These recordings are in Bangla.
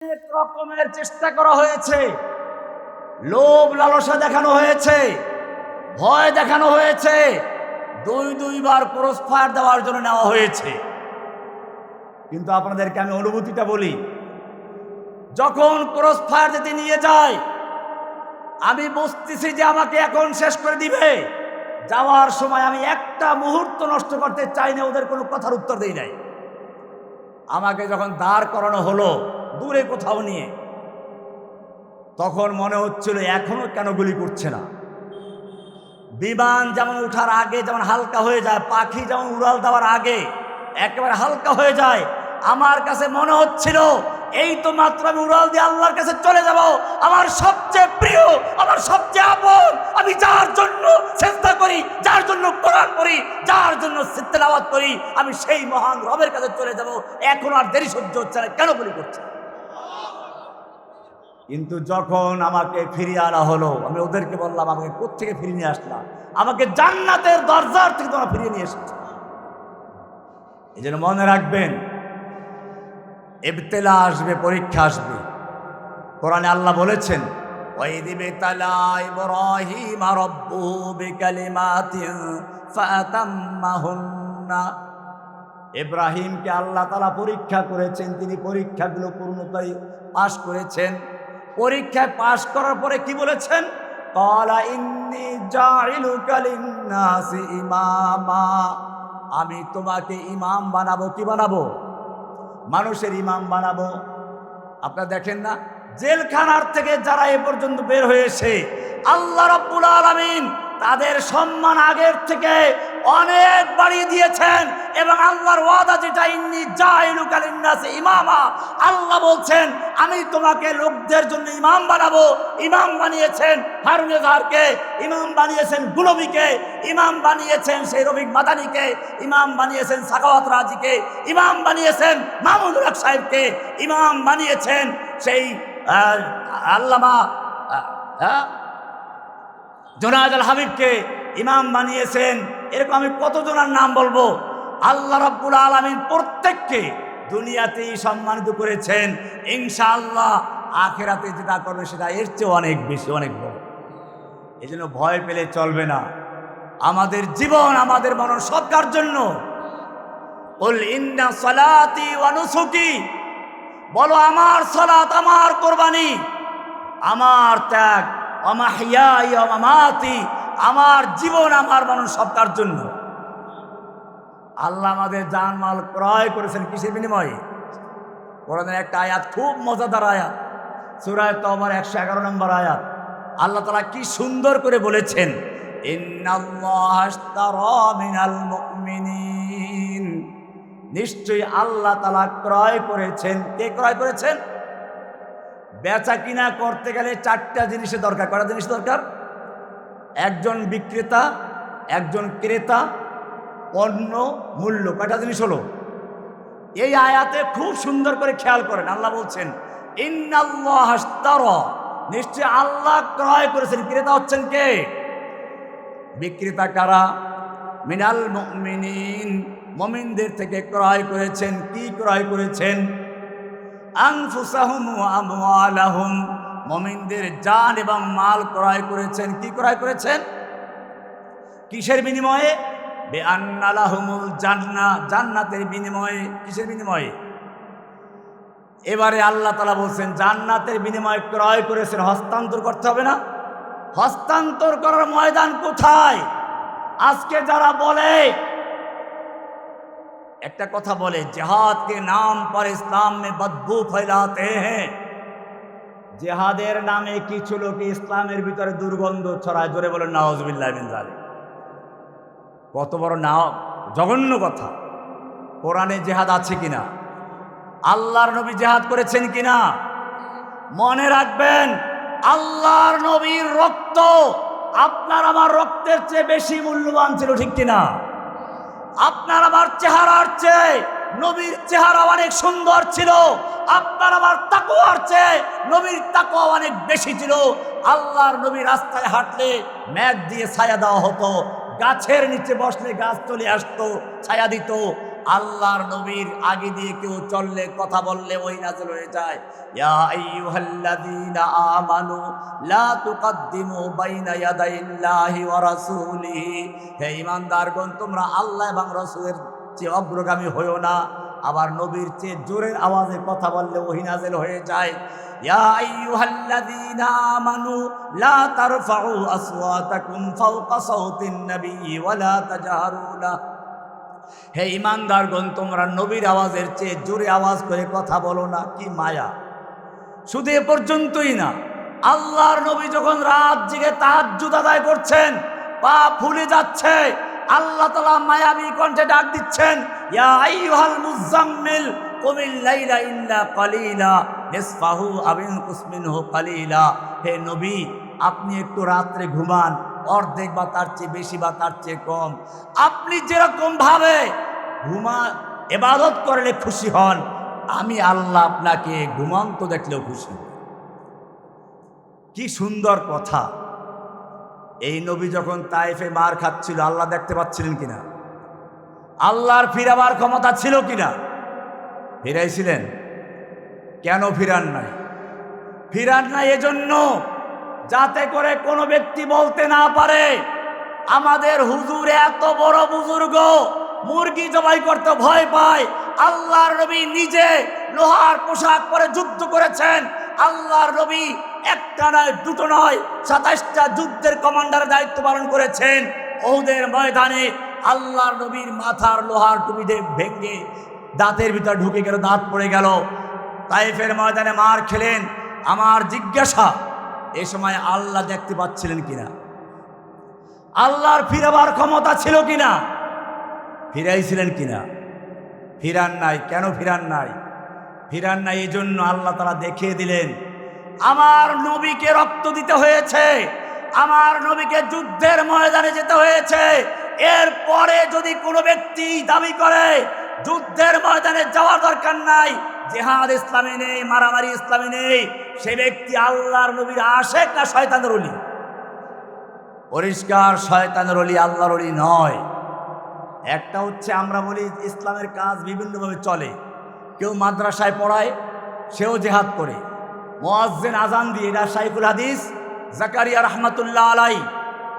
অনেক রকমের চেষ্টা করা হয়েছে, লোভ লালসা দেখানো হয়েছে, ভয় দেখানো হয়েছে, দুইবার ক্রস ফায়ার দেওয়ার জন্য নেওয়া হয়েছে। কিন্তু আপনাদেরকে আমি অনুভূতিটা বলি, যখন ক্রস ফায়ার দিতে নিয়ে যায় আমি বুঝতেছি যে আমাকে এখন শেষ করে দিবে। যাওয়ার সময় আমি একটা মুহূর্ত নষ্ট করতে চাই না, ওদের কোনো কথার উত্তর দেই নাই। আমাকে যখন দাঁড় করানো হলো দূরে কোথাও নিয়ে, তখন মনে হচ্ছিল এখনো কেন গুলি করছে না। বিমান যেমন উঠার আগে যেমন হালকা হয়ে যায়, পাখি যেমন উড়াল দেওয়ার আগে একেবারে হালকা হয়ে যায়, আমার কাছে মনে হচ্ছিল এই তো মাত্র আমি উড়াল দিয়ে আল্লাহর কাছে চলে যাব। আমার সবচেয়ে প্রিয়, আমার সবচেয়ে আপন, আমি যার জন্য চেষ্টা করি, যার জন্য কোরআন পড়ি, যার জন্য তিলাওয়াত করি, আমি সেই মহান রবের কাছে চলে যাব। এখন আর দেরি সহ্য হচ্ছে না, কেন গুলি করছে? কিন্তু যখন আমাকে ফিরিয়ে আনা হলো, আমি ওদেরকে বললাম আমাকে কোত্থেকে ফিরিয়ে নিয়ে আসলাম? আমাকে জান্নাতের দরজার থেকে তোমরা ফিরিয়ে নিয়ে এসেছো। এই জন্য মনে রাখবেন, ইবতিলা আসবে, পরীক্ষা আসবে। কোরআনে আল্লাহ বলেছেন, ওয়াইদ ইবতালা ইব্রাহিম রাব্বুহু বিকালিমাতিন ফাতাম্মাহুন্না। ইব্রাহিমকে আল্লাহ তাআলা পরীক্ষা করেছেন, তিনি পরীক্ষাগুলো পূর্ণতায় পাশ করেছেন। পরীক্ষায় পাশ করার পরে কি বলেছেন? ক্বালা ইন্নী জাইলুকা লিন্নাসি ইমামা, আমি তোমাকে ইমাম বানাবো। কি বানাবো? মানুষের ইমাম বানাবো। আপনারা দেখেন না, জেলখানার থেকে যারা এ পর্যন্ত বের হয়েছে, আল্লাহ রাব্বুল আলামিন তাদের সম্মান আগের থেকে অনেক বাড়িয়ে দিয়েছেন। এবং আল্লাহর ওয়াদা যেটা, ইন্নী জাইলুকা লিন্নাসি ইমামা, আল্লাহ বলছেন আমি তোমাকে লোকদের জন্য ইমাম বানাবো। ইমাম বানিয়েছেন হারুন এজাহারকে, ইমাম বানিয়েছেন গুলবিকে, ইমাম বানিয়েছেন সেই রফিক মাদানিকে, ইমাম বানিয়েছেন সাখাওয়াত রাজিকে, ইমাম বানিয়েছেন মাহমুদুল হক সাহেবকে, ইমাম বানিয়েছেন সেই আল্লামা জোনায়েদ আল হাবিবকে, ইমাম বানিয়েছেন। এরকম আমি কতজনের নাম বলবো। আল্লাহ রাব্বুল আলামিন প্রত্যেককে দুনিয়াতেই সম্মানিত করেছেন। ইনশাআল্লাহ আখিরাতে যেটা করবে সেটা এর চেয়ে অনেক বেশি, অনেক বড়। এই জন্য ভয় পেলে চলবে না। আমাদের জীবন, আমাদের মরণ সব কার জন্য? কুল ইন্না সালাতি ওয়া নুসুকি, বলো আমার সালাত, আমার কোরবানি, আমার ত্যাগ, ওয়া মাহইয়ায়া ওয়া মামাতি, আমার জীবন, আমার মরণ সব তার জন্য। আল্লাহ আমাদের জানমাল ক্রয় করেছেন কিসের বিনিময়ে? কোরআনের একটা আয়াত, খুব মজাদার আয়াত, সূরা তাওবার 111 নম্বর আয়াত। আল্লাহ তাআলা কি সুন্দর করে বলেছেন, ইন্নাল্লাহা আশতারা মিনাল মুমিনিন, নিশ্চয়ই আল্লাহ তাআলা ক্রয় করেছেন। কে ক্রয় করেছেন? বেচা কিনা করতে গেলে চারটা জিনিসের দরকার। কয়টা জিনিস দরকার? একজন বিক্রেতা, একজন ক্রেতা, পণ্য, মূল্য। কয়টা জিনিস হলো? এই আয়াতে খুব সুন্দর করে খেয়াল করেন, আল্লাহ বলছেন ইন্নাল্লাহা আশতারা, নিশ্চয় আল্লাহ ক্রয় করেছেন। ক্রেতা হচ্ছেন কে? বিক্রেতা কারা? মিনাল মুমিনিন, মুমিনদের থেকে ক্রয় করেছেন। কি ক্রয় করেছেন? আনফুসাহুম ওয়া আমওয়ালাহুম, মুমিনদের জান এবং মাল ক্রয় করেছেন। কি ক্রয় করেছেন? কিসের বিনিময়ে? বিআন্না লাহুমুল জান্নাহ, জান্নাতের বিনিময়ে। কিসের বিনিময়ে? এবারে আল্লাহ তাআলা বলছেন জান্নাতের বিনিময়ে ক্রয় করেছেন, হস্তান্তর করতে হবে না? হস্তান্তর করার ময়দান কোথায়? আজকে যারা বলে, একটা কথা বলে, জিহাদ কে নাম পর ইসলাম মে বদবু ফैलाते हैं, জিহাদের নামে কিছু লোক ইসলামের ভিতরে দুর্গন্ধ ছড়ায়। জোরে বলেন নাউজুবিল্লাহ মিন যালিক। কত বড় না জঘন্য কথা। কোরআনে জিহাদ আছে কিনা? আল্লাহর নবী জিহাদ করেছেন কিনা? মনে রাখবেন, আল্লাহর নবীর রক্ত আপনার আমার রক্তের চেয়ে বেশি মূল্যবান ছিল, ঠিক কিনা? আপনার আমার চেহারার চেয়ে নবীর চেহারা অনেক সুন্দর ছিল। আপনার আমার তাকওয়ার চেয়ে নবীর তাকওয়া অনেক বেশি ছিল। আল্লাহর নবী রাস্তায় হাঁটলে মেঘ দিয়ে ছায়া দেওয়া হতো, গাছের নিচে বসলে গাছ চলে আসতো, ছায়া দিত। আল্লাহর নবীর আগে দিয়ে কেউ চললে কথা বললে ওই নাযিল হয়ে যায়, ইয়া আইয়ুহাল্লাযীনা আমানু লা তুকদ্দিমু বাইনা ইয়াদাইল্লাহি ওয়া রাসূলিহি, হে ঈমানদারগণ তোমরা আল্লাহ এবং রাসূলের চেয়ে অগ্রগামী হইও না। আবার নবীর চেয়ে জোরের আওয়াজে কথা বললে ওহী নাযিল হয়ে যায়, ইয়া আইয়ুহাল্লাযীনা আমানু লা তারফাউ আসওয়াতাকুম ফাওকা সাওতিন নাবিয়্যি ওয়া লা তাজহারু লাহু, হে ঈমানদারগণ তোমরা নবীর আওয়াজের চেয়ে জোরে আওয়াজ করে কথা বলো না। কি মায়া! শুধু এ পর্যন্তই না, আল্লাহর নবী যখন রাত জেগে তাহাজ্জুদ আদায় করছেন, পা ফুলে যাচ্ছে, আল্লাহ তাআলা মায়াবী কণ্ঠে ডাক দিচ্ছেন, ইয়া আইয়ুহাল মুযাম্মিল কুমিল লাইলা ইল্লা কালিলা নিসফাহু আও ইনকুস মিনহু কালিলা, হে নবী আপনি একটু রাত্রে ঘুমান, অর্ধেক বা তার চেয়ে বেশি বা তার চেয়ে কম। আপনি যেরকম ভাবে ইবাদত করলে খুশি হন, আমি আল্লাহ আপনাকে ঘুমন্ত দেখলেও খুশি হই। কি সুন্দর কথা! এই নবী যখন তায়েফে মার খাচ্ছিল, আল্লাহ দেখতে পাচ্ছিলেন কিনা? আল্লাহর ফিরাবার ক্ষমতা ছিল কিনা? ফিরাইছিলেন? কেন ফিরান নাই? ফিরান নাই এজন্য যাতে করে কোনো ব্যক্তি বলতে না পারে আমাদের হুজুর এত বড় বুজুর্গ, মুরগি জবাই করতে ভয় পায়। আল্লাহর নবী নিজে লোহার পোশাক পরে যুদ্ধ করেছেন। আল্লাহর নবী একটা নয়, দুটো নয়, 27টা যুদ্ধের কমান্ডারের দায়িত্ব পালন করেছেন। ওহুদের ময়দানে আল্লাহর নবীর মাথার লোহার টুপি ভেঙে দাঁতের ভিতর ঢুকে গেল, দাঁত পড়ে গেল। তায়েফের ময়দানে মার খেলেন। আমার জিজ্ঞাসা, এ সময় আল্লাহ দেখতে পাচ্ছিলেন কিনা? আল্লাহর ফিরাবার ক্ষমতা ছিল কিনা? ফিরাইছিলেন কিনা? ফিরান নাই। কেন ফিরান নাই? ফিরান নাই এই জন্য আল্লাহ তাআলা দেখিয়ে দিলেন, আমার নবীকে রক্ত দিতে হয়েছে, আমার নবীকে যুদ্ধের ময়দানে যেতে হয়েছে। এরপরে যদি কোনো ব্যক্তি দাবি করে যুদ্ধের ময়দানে যাওয়ার দরকার নাই, জিহাদ ইসলামে নেই, মারামারি ইসলামে নেই, সে ব্যক্তি আল্লাহর নবীর আশেক না শয়তানের ওলি? পরিষ্কার শয়তানের ওলি, আল্লাহর ওলি নয়। একটা হচ্ছে আমরা বলি ইসলামের কাজ বিভিন্নভাবে চলে। কেউ মাদ্রাসায় পড়ায়, সেও জিহাদ করে। মুয়াজ্জিন আজান দিয়ে, এটা শাইখুল হাদিস জাকারিয়া রাহমাতুল্লাহ আলাইহি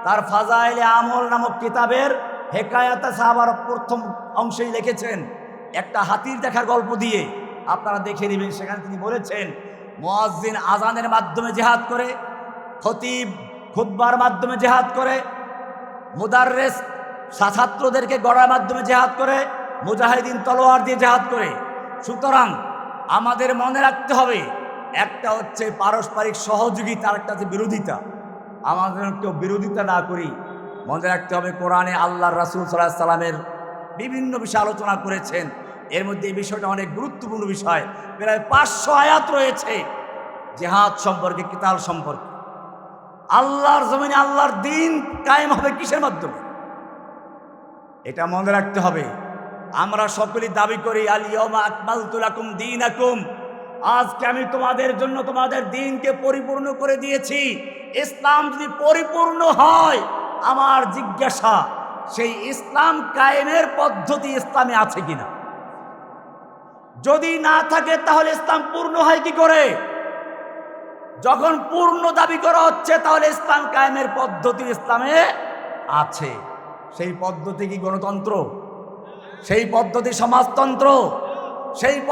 তার ফাজাইলে আমল নামক কিতাবের হেকায়াতে সাহাবার প্রথম অংশেই লিখেছেন, একটা হাতির দেখার গল্প দিয়ে আপনারা দেখে নেবেন। সেখানে তিনি বলেছেন, মুয়াজ্জিন আজানের মাধ্যমে জিহাদ করে, খতিব খুতবার মাধ্যমে জিহাদ করে, মুদাররিস ছাত্রদেরকে গড়ার মাধ্যমে জিহাদ করে, মুজাহিদিন তলোয়ার দিয়ে জিহাদ করে। সুতরাং আমাদের মনে রাখতে হবে, একটা হচ্ছে পারস্পরিক সহযোগিতা, আর একটা হচ্ছে বিরোধিতা। আমাদের কেউ বিরোধিতা না করি। মনে রাখতে হবে, কোরআনে আল্লাহর রাসূল সাল্লাল্লাহু আলাইহি সাল্লামের বিভিন্ন বিষয় আলোচনা করেছেন। এর মধ্যে এই বিষয়টা অনেক গুরুত্বপূর্ণ বিষয়। প্রায় 500 আয়াত রয়েছে জিহাদ সম্পর্কে, কিতাল সম্পর্কে। আল্লাহর জমিনে আল্লাহর দ্বীন কায়েম হবে কিসের মাধ্যমে? এটা মনে রাখতে হবে। আমরা সকলেই দাবি করি, আল ইয়াউমা আকমালতু লাকুম দীনাকুম, আজকে আমি তোমাদের জন্য তোমাদের দ্বীনকে পরিপূর্ণ করে দিয়েছি। ইসলাম যদি পরিপূর্ণ হয়, আমার জিজ্ঞাসা, সেই ইসলাম কায়েমের পদ্ধতি ইসলামে আছে কিনা? যদি না থাকে তাহলে ইসলাম পূর্ণ হয় কি করে? যখন পূর্ণ দাবি করা হচ্ছে, তাহলে ইসলাম কায়েমের পদ্ধতি ইসলামে আছে। সেই পদ্ধতি কি গণতন্ত্র? সেই পদ্ধতি সমাজতন্ত্র? সেই